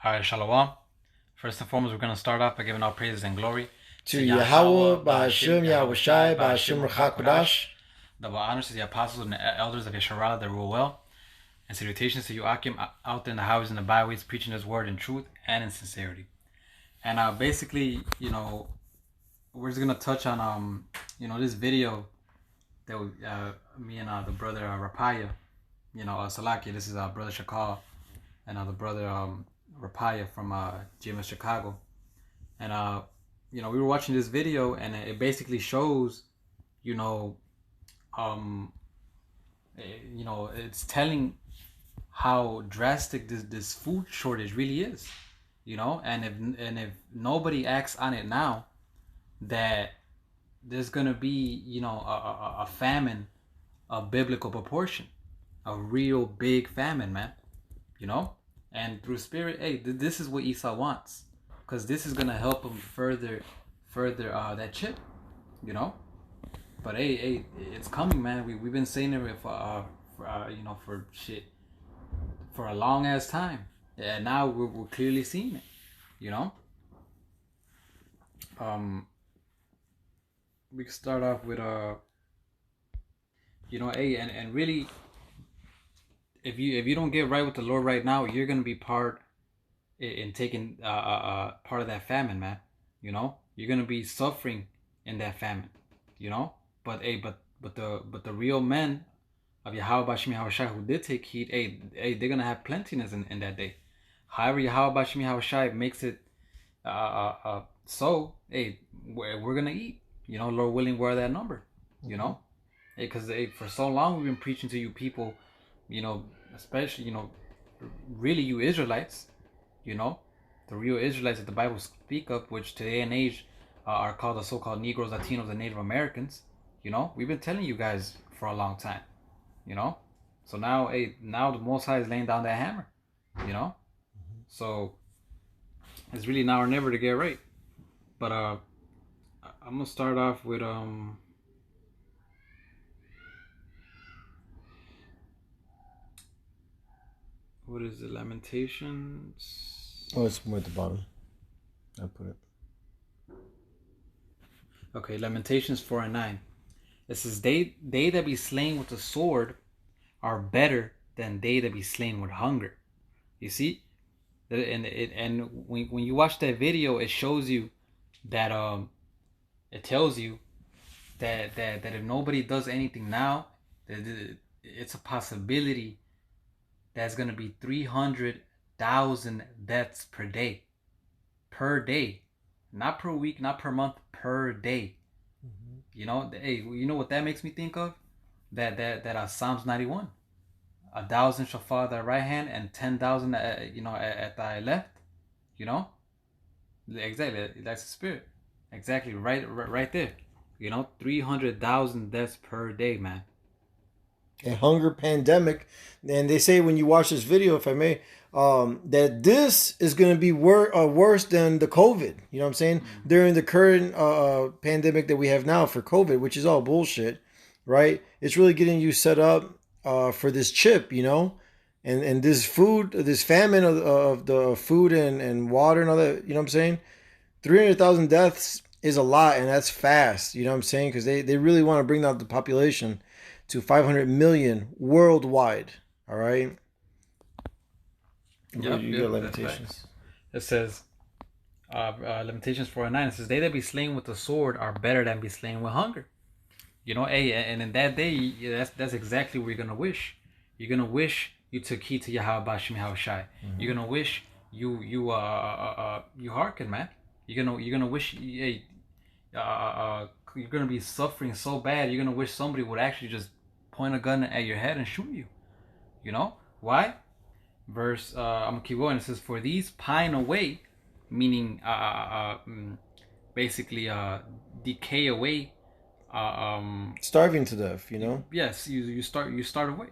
Alright, Shalom. First and foremost, we're going to start off by giving all praises and glory to Yahweh, Ba'Hashem Yahushai, Ba'Hashem Ruach. Double honors to the apostles and the elders of Yeshua that rule well. And salutations to you, Akim, out there in the highways and the byways, preaching His word in truth and in sincerity. And basically, we're just going to touch on, this video that me and the brother Rapaya, Salaki, this is brother Shakal, and the brother Rapaya from GMS Chicago. And we were watching this video, and it basically shows, it's telling how drastic this food shortage really is, and if nobody acts on it now, that there's gonna be a famine of biblical proportion, a real big famine, man. And through spirit, hey, this is what Esau wants, because this is gonna help him further that chip, But hey, it's coming, man. We've been saying it for for a long ass time, and now we're clearly seeing it, We can start off with hey, and really, if you don't get right with the Lord right now, you're gonna be part in taking part of that famine, man. You're gonna be suffering in that famine, But hey, but the real men of Yahweh Bashim Yahushai who did take heed, hey, they're gonna have plentiness in that day. However, Yahweh Bashim Yahushai makes it so, hey, we're gonna eat. Lord willing, we're that number. Because for so long we've been preaching to you people, especially really you Israelites, the real Israelites that the Bible speak of, which today and age are called the so-called Negroes, Latinos, and Native Americans. We've been telling you guys for a long time. So now, now the Most High is laying down that hammer. So it's really now or never to get right. But I'm gonna start off with what is it? Lamentations. Oh, it's more at the bottom. I put it. Okay, Lamentations 4:9. It says, they that be slain with the sword are better than they that be slain with hunger. You see? And when you watch that video, it shows you that it tells you that if nobody does anything now, it's a possibility that's gonna be 300,000 deaths per day. Not per week, not per month, per day. Hey, you know what that makes me think of? That Psalms 91. 1,000 shall fall at thy right hand, and 10,000 at thy left. Exactly. That's the spirit. Exactly. Right there. 300,000 deaths per day, man. A hunger pandemic, and they say when you watch this video, if I may, that this is going to be worse than the COVID. You know what I'm saying? Mm-hmm. During the current pandemic that we have now for COVID, which is all bullshit, right? It's really getting you set up for this chip, and this food, this famine of the food and water and all that. You know what I'm saying? 300,000 deaths is a lot, and that's fast. You know what I'm saying? Because they really want to bring down the population to 500 million worldwide. All right. Yep, you got Lamentations. It says, Lamentations 4:9. It says, they that be slain with the sword are better than be slain with hunger. Hey, and in that day, that's exactly what you're gonna wish. You're gonna wish you took heed to Yahweh Bashim Yahushai. Mm-hmm. You're gonna wish you hearken, man. You're gonna wish you're gonna be suffering so bad. You're gonna wish somebody would actually just point a gun at your head and shoot you. Why? Verse I'm gonna keep going. It says, for these pine away, meaning basically decay away. Starving to death, Yes, you starve away.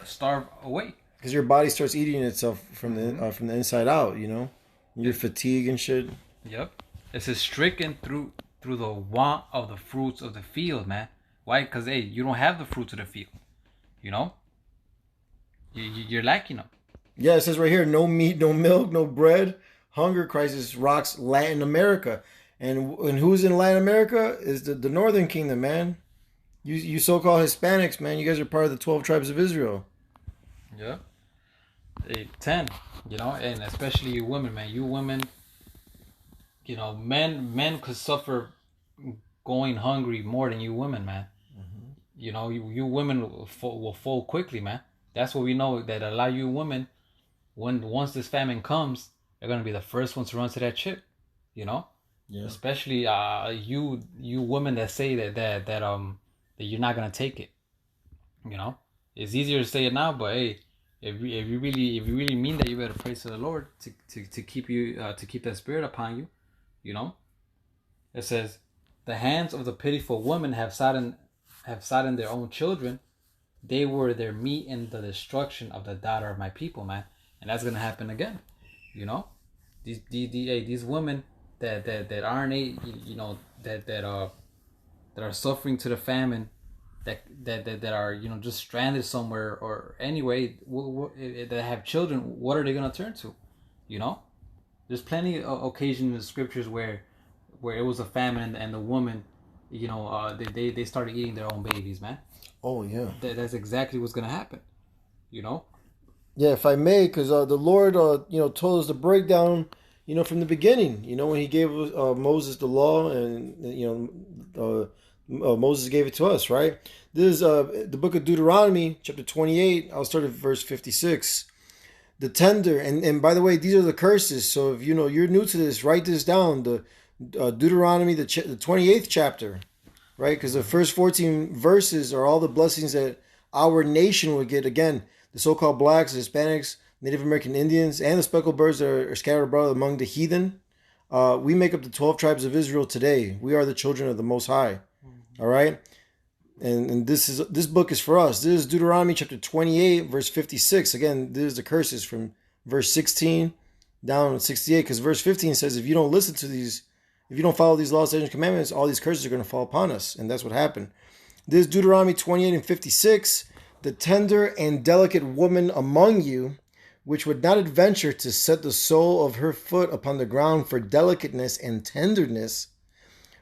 Starve away because your body starts eating itself from the inside out. Your fatigue and shit. Yep. It says stricken through the want of the fruits of the field, man. Why? Because you don't have the fruits of the field. You're lacking them. Yeah, it says right here, no meat, no milk, no bread. Hunger crisis rocks Latin America. And who's in Latin America is the Northern Kingdom, man. You so-called Hispanics, man. You guys are part of the 12 tribes of Israel. Yeah. 10, and especially you women, man. You women, men could suffer going hungry more than you women, man. You women will fall quickly, man. That's what we know, that a lot of you women, once this famine comes, they're gonna be the first ones to run to that chip, you know. Yeah. Especially you women that say that you're not gonna take it. It's easier to say it now, but hey, if you really mean that, you better praise to the Lord to keep you to keep that spirit upon you. You know, it says, the hands of the pitiful woman have sodden their own children. They were their meat in the destruction of the daughter of my people, man. And that's gonna happen again. You know, these women that aren't that are suffering to the famine, that are just stranded somewhere or anyway, that have children. What are they gonna turn to? You know, there's plenty of occasions in the scriptures where it was a famine and the woman, they started eating their own babies, man. Oh, yeah. That's exactly what's gonna happen. You know. Yeah, if I may, because the Lord, told us to break down, from the beginning. When He gave Moses the law, and Moses gave it to us, right? This is the book of Deuteronomy, chapter 28. I'll start at verse 56. The tender, and by the way, these are the curses. So if you're new to this, write this down. The Deuteronomy, the 28th chapter, right? Because the first 14 verses are all the blessings that our nation would get. Again, the so-called blacks, Hispanics, Native American Indians, and the speckled birds that are scattered abroad among the heathen. We make up the 12 tribes of Israel today. We are the children of the Most High. All right? And this book is for us. This is Deuteronomy chapter 28, verse 56. Again, this is the curses from verse 16 down to 68. Because verse 15 says, if you don't follow these laws, statutes, and commandments, all these curses are going to fall upon us. And that's what happened. This is Deuteronomy 28 and 56. The tender and delicate woman among you, which would not adventure to set the sole of her foot upon the ground for delicateness and tenderness,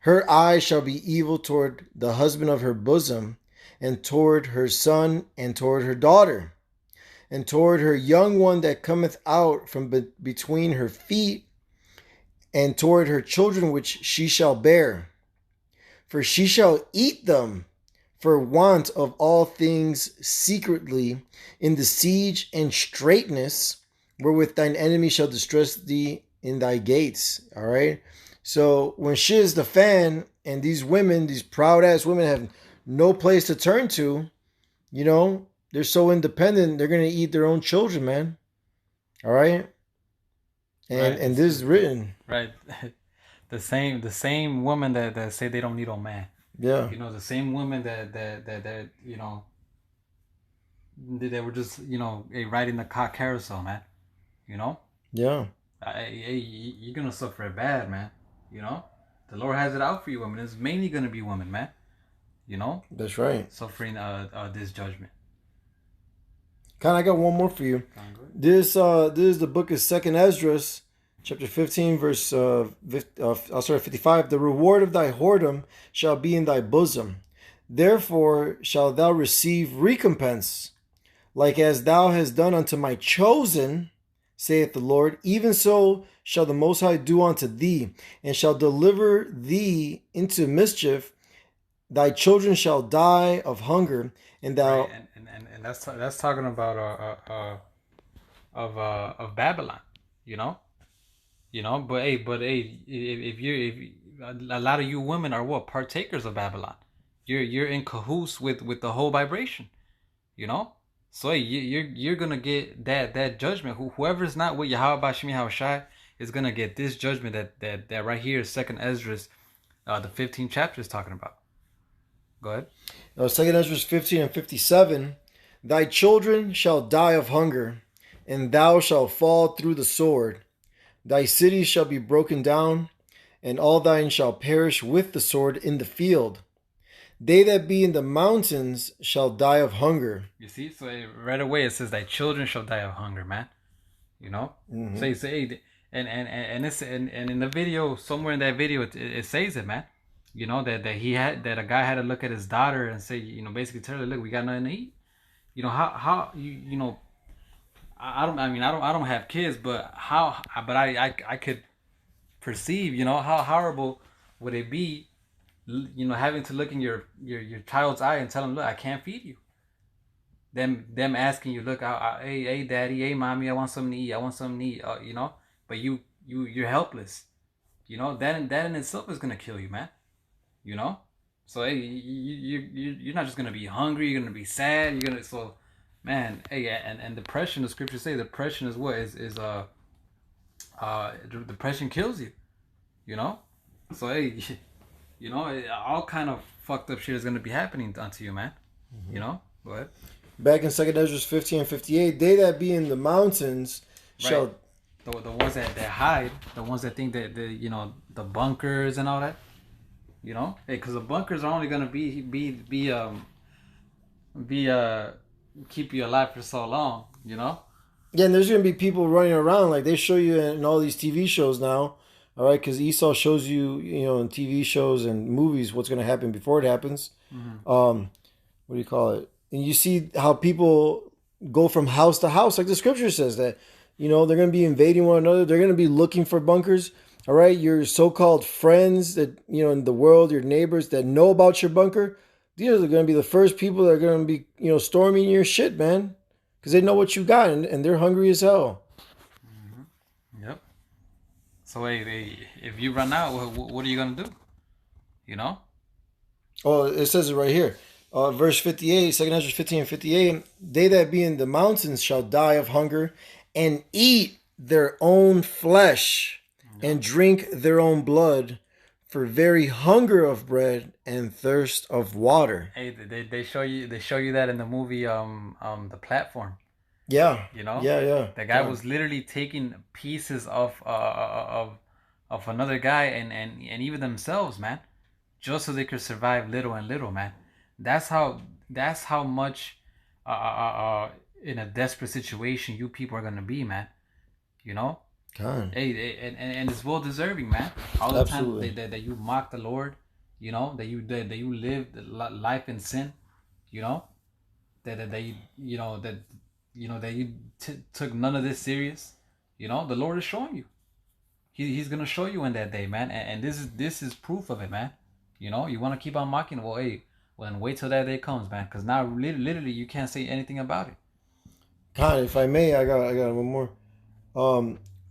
her eye shall be evil toward the husband of her bosom, and toward her son, and toward her daughter, and toward her young one that cometh out from between her feet, and toward her children which she shall bear. For she shall eat them for want of all things secretly in the siege and straitness, wherewith thine enemy shall distress thee in thy gates. All right. So when shit is the fan and these women, these proud ass women, have no place to turn to, they're so independent, they're going to eat their own children, man. All right. And this is written. Right. The same women that say they don't need a man. Yeah. The same women that they were just riding the carousel, man. Yeah. You're gonna suffer it bad, man. The Lord has it out for you, women. It's mainly gonna be women, man. That's right. Suffering this judgment. I got one more for you. This is the book of 2nd Esdras, chapter 15, verse I'll start at 55. The reward of thy whoredom shall be in thy bosom. Therefore shalt thou receive recompense, like as thou hast done unto my chosen, saith the Lord. Even so shall the Most High do unto thee, and shall deliver thee into mischief. Thy children shall die of hunger, and thou... Right. And that's talking about of Babylon, but hey, if a lot of you women are partakers of Babylon. You're in cahoots with the whole vibration, So hey, you're gonna get that judgment. Whoever's not with Yahweh Bashimi Hawashai is gonna get this judgment that right here, 2nd Esdras, the 15th chapter is talking about. Go ahead. 2nd Esdras 15 and 57. Thy children shall die of hunger, and thou shalt fall through the sword. Thy cities shall be broken down, and all thine shall perish with the sword in the field. They that be in the mountains shall die of hunger. You see, so right away it says, thy children shall die of hunger, man. You know, Mm-hmm. say, and it's and in the video, somewhere in that video, it says it, man. You know that a guy had to look at his daughter and say, basically tell her, look, we got nothing to eat. How you know I don't have kids, but I could perceive, how horrible would it be, having to look in your child's eye and tell them, look, I can't feed you. Them asking you, look, hey daddy, hey mommy, I want something to eat, but you're helpless. That in itself is gonna kill you, man. You know, so hey, you're not just gonna be hungry. You're gonna be sad. You're gonna so, man. Hey, and depression. The scriptures say depression is what is depression kills you. You know, so hey, all kind of fucked up shit is gonna be happening unto you, man. Mm-hmm. You know, go ahead. Back in 2 Ezra 15 and 58, they that be in the mountains shall. Right. The ones that hide, the ones that think that the bunkers and all that. Hey, because the bunkers are only gonna keep you alive for so long. Yeah, and there's gonna be people running around like they show you in all these TV shows now. All right, because Esau shows you, in TV shows and movies what's gonna happen before it happens. Mm-hmm. What do you call it? And you see how people go from house to house, like the scripture says that, they're going to be invading one another. They're going to be looking for bunkers. All right. Your so-called friends that, in the world, your neighbors that know about your bunker. These are going to be the first people that are going to be, storming your shit, man. Because they know what you got and they're hungry as hell. Mm-hmm. Yep. So, hey, if you run out, what are you going to do? Oh, it says it right here. Verse 58, 2 Ezra 15 and 58, they that be in the mountains shall die of hunger and eat their own flesh and drink their own blood for very hunger of bread and thirst of water. Hey, they show you that in the movie The Platform. Yeah. Yeah. The guy was literally taking pieces of another guy and even themselves, man, just so they could survive little and little, man. That's how much in a desperate situation you people are gonna be, man. God. Hey, and it's well deserving, man. All the Absolutely. time that you mock the Lord, that you live life in sin, that you took none of this serious. The Lord is showing you. He's gonna show you in that day, man. And this is proof of it, man. You want to keep on mocking. Well, hey. Well, then wait till that day comes, man. Because now, literally, you can't say anything about it. God, if I may, I got one more.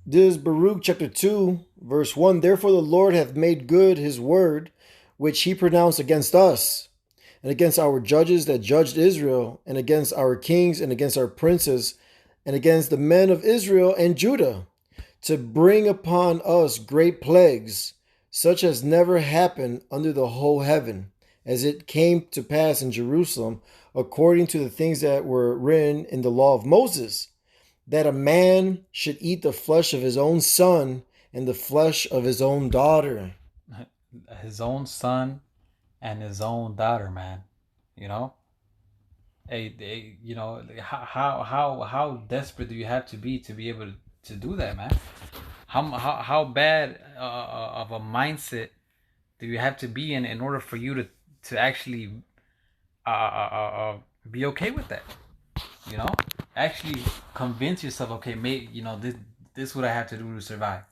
This is Baruch chapter 2, verse 1. Therefore the Lord hath made good his word, which he pronounced against us, and against our judges that judged Israel, and against our kings, and against our princes, and against the men of Israel and Judah, to bring upon us great plagues, such as never happened under the whole heaven, as it came to pass in Jerusalem, according to the things that were written in the law of Moses, that a man should eat the flesh of his own son and the flesh of his own daughter. His own son and his own daughter, man. How desperate do you have to be able to do that, man? How bad of a mindset do you have to be in order for you to actually be okay with that? Actually convince yourself, okay, maybe this is what I have to do to survive.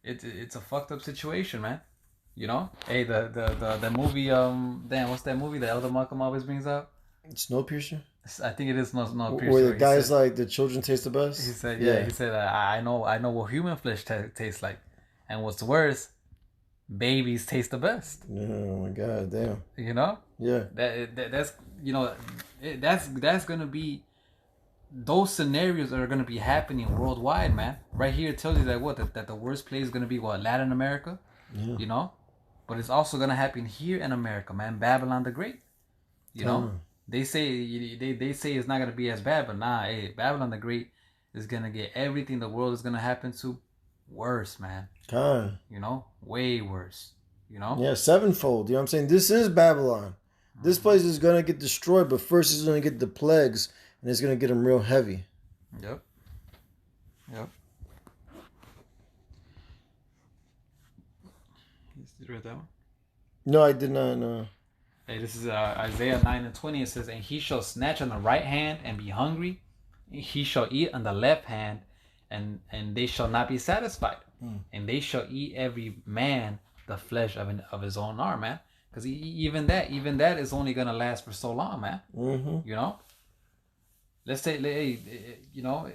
It's a fucked up situation, man. Hey, the movie, damn, what's that movie that Elder Malcolm always brings up? Snowpiercer? I think it is Snowpiercer. Where the guy's like, the children taste the best? He said, he said, I know what human flesh tastes like. And what's worse, babies taste the best. Oh my God, damn. Yeah. That's gonna be, those scenarios are gonna be happening worldwide, man. Right here it tells you that the worst place is gonna be Latin America. Yeah. But it's also gonna happen here in America, man. Babylon the Great. They say it's not gonna be as bad, but nah, hey, Babylon the Great is gonna get everything the world is gonna happen to worse, man. God. Way worse. Yeah, sevenfold. You know what I'm saying? This is Babylon. This place is gonna get destroyed, but first it's gonna get the plagues, and it's gonna get them real heavy. Yep. Yep. You read that one? No, I did not know. Hey, this is Isaiah 9:20. It says, "And he shall snatch on the right hand and be hungry. He shall eat on the left hand, and they shall not be satisfied. And they shall eat every man the flesh of his own arm," man. Because even that is only gonna last for so long, man. Mm-hmm. You know. Let's say, you know,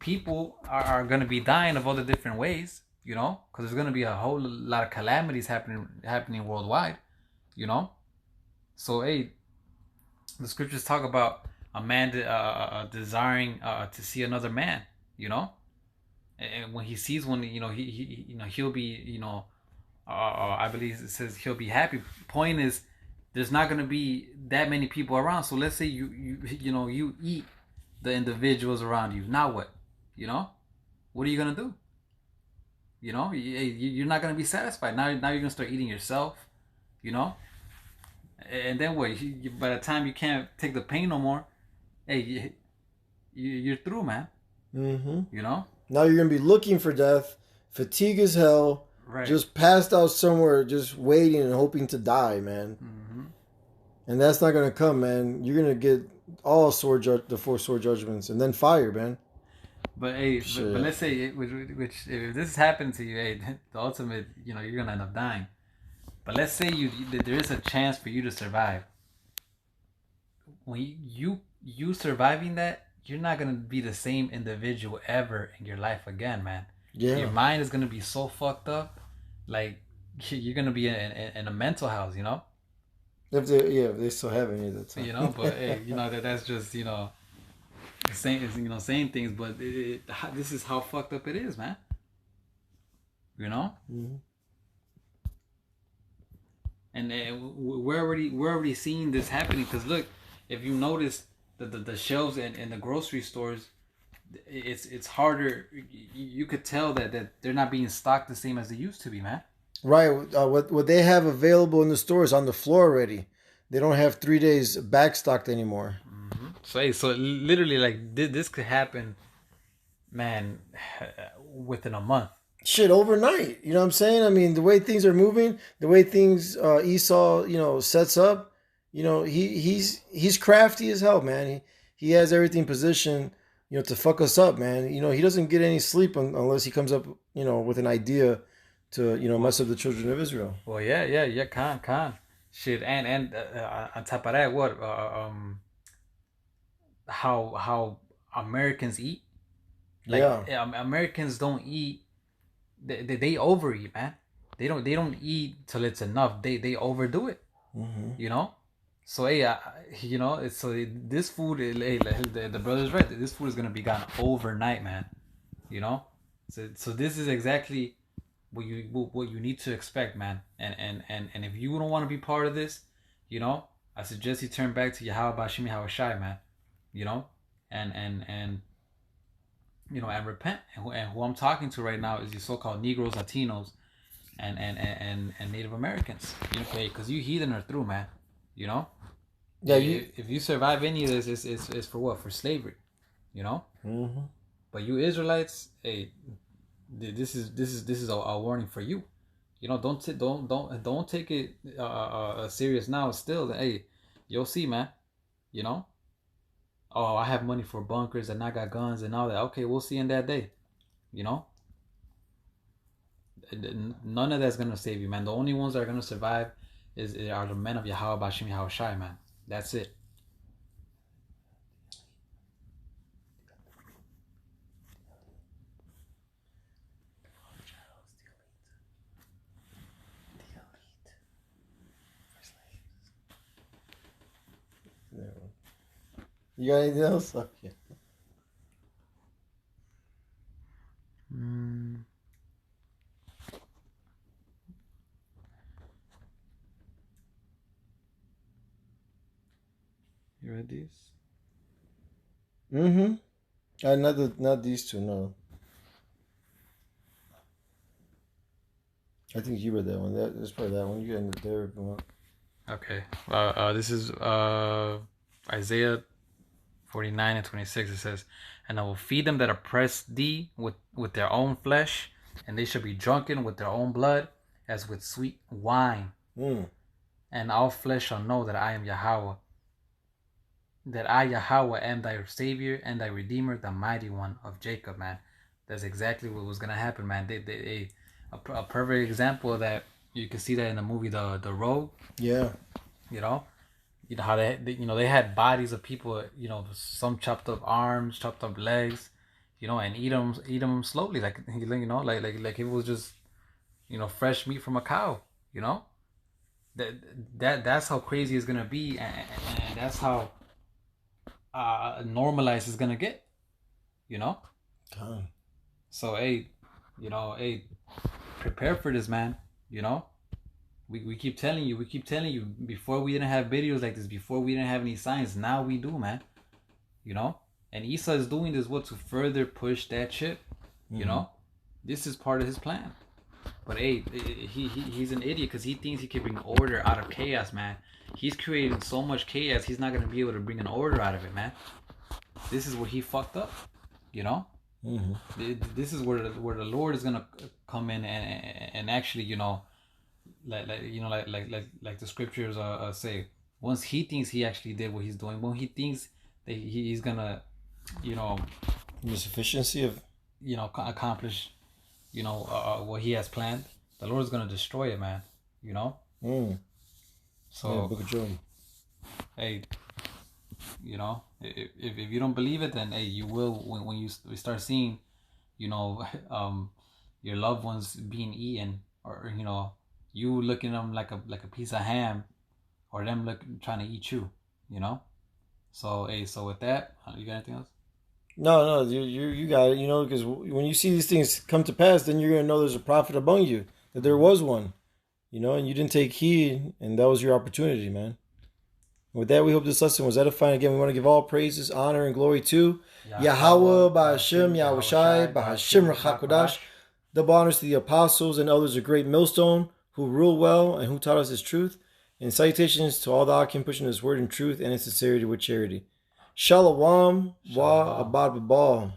people are gonna be dying of other different ways. You know, because there's gonna be a whole lot of calamities happening worldwide. You know. So, hey, the scriptures talk about a man desiring to see another man, you know, and when he sees one, you know, he'll be, you know, I believe it says he'll be happy. Point is, there's not gonna be that many people around. So let's say you eat the individuals around you. Now what? You know, what are you gonna do? You know, you're not gonna be satisfied. Now you're gonna start eating yourself. You know. And then what? By the time you can't take the pain no more, hey, you're through, man. Mm-hmm. You know. Now you're gonna be looking for death, fatigue as hell, Right. just passed out somewhere, just waiting and hoping to die, man. Mm-hmm. And that's not gonna come, man. You're gonna get all the 4 sword judgments, and then fire, man. But hey, but let's say which if this happened to you, hey, the ultimate, you know, you're gonna end up dying. But let's say there is a chance for you to survive. When you surviving that, you're not gonna be the same individual ever in your life again, man. Yeah. Your mind is gonna be so fucked up, like you're gonna be in a mental house, you know. If they still have any at the time. You know, but hey, you know that's just, you know, saying things, but this is how fucked up it is, man. You know. Mm-hmm. And we're already seeing this happening, because look, if you notice the shelves in the grocery stores, it's harder. You could tell that they're not being stocked the same as they used to be, man. Right. What they have available in the stores on the floor already. They don't have 3 days backstocked anymore. Mm-hmm. So literally, like this could happen, man, within a month. Shit, overnight. You know what I'm saying? I mean, the way things are moving, the way things Esau, you know, sets up, you know, he's crafty as hell, man. He has everything positioned, you know, to fuck us up, man. You know, he doesn't get any sleep unless he comes up, you know, with an idea to, you know, mess up the children of Israel. Well, yeah, con shit, and on top of that, what how Americans eat? Like, yeah, Americans don't eat. They overeat, man. They don't eat till it's enough. They overdo it. mm-hmm. You know. So hey, you know, this food. Hey, the brother's right. This food is gonna be gone overnight, man. You know. So this is exactly what you need to expect, man. And if you don't want to be part of this, you know, I suggest you turn back to Yahweh Bashimi Hawashai, man. You know, and you know, and repent. And who I'm talking to right now is the so-called Negroes, Latinos, and Native Americans. You know, because you heathen are through, man. You know. Yeah. If you survive any of this, it's for what? For slavery. You know. Mm-hmm. But you Israelites, hey, this is a warning for you. You know, don't take it serious now. Still, hey, you'll see, man. You know. Oh, I have money for bunkers and I got guns and all that. Okay, we'll see in that day. You know? None of that's gonna save you, man. The only ones that are gonna survive are the men of Yahweh Bashim Yahushai, man. That's it. You got anything else? Okay. You read these? Mm-hmm. Not these two, no. I think you read that one. That's probably that one. You ended there. Okay. This is Isaiah 49 and 26, it says, "And I will feed them that oppress thee with their own flesh, and they shall be drunken with their own blood, as with sweet wine. And all flesh shall know that I am Yahweh, that I, Yahweh, am thy Savior and thy Redeemer, the Mighty One of Jacob," man. That's exactly what was going to happen, man. A perfect example of that, you can see that in the movie The Road. Yeah. You know how they had bodies of people, some chopped up arms, chopped up legs, and eat them slowly, like like it was just fresh meat from a cow. That's how crazy it's gonna be, and that's how normalized it's gonna get. So hey, prepare for this, man. We keep telling you, before we didn't have videos like this, before we didn't have any signs. Now we do, man. And Isa is doing this to further push that shit. This is part of his plan. But hey, he's an idiot because he thinks he can bring order out of chaos, man. He's creating so much chaos, he's not gonna be able to bring an order out of it, man. This is where he fucked up. This is where the Lord is gonna come in and actually, like the scriptures say, once he thinks he actually did what he's doing, when he thinks that he's gonna, the sufficiency of, accomplish, what he has planned, the Lord's gonna destroy it, man. So yeah, Book of Job. Hey, if you don't believe it, then hey, you will when we start seeing, your loved ones being eaten, or you looking at them like a piece of ham, or them trying to eat you. So hey, so with that, you got anything else? No, you got it. Because when you see these things come to pass, then you're gonna know there's a prophet among you, that there was one, and you didn't take heed, and that was your opportunity, man. With that, we hope this lesson was edifying. Again, we want to give all praises, honor, and glory to Yahweh, Ba'Hashem, Yahushai, Ba'Hashem, Rachakodash. Double honors to the apostles and elders of Great Millstone, who rule well and who taught us his truth. And salutations to all the Akim pushing his word in truth and in sincerity with charity. Shalom, wa abad babal.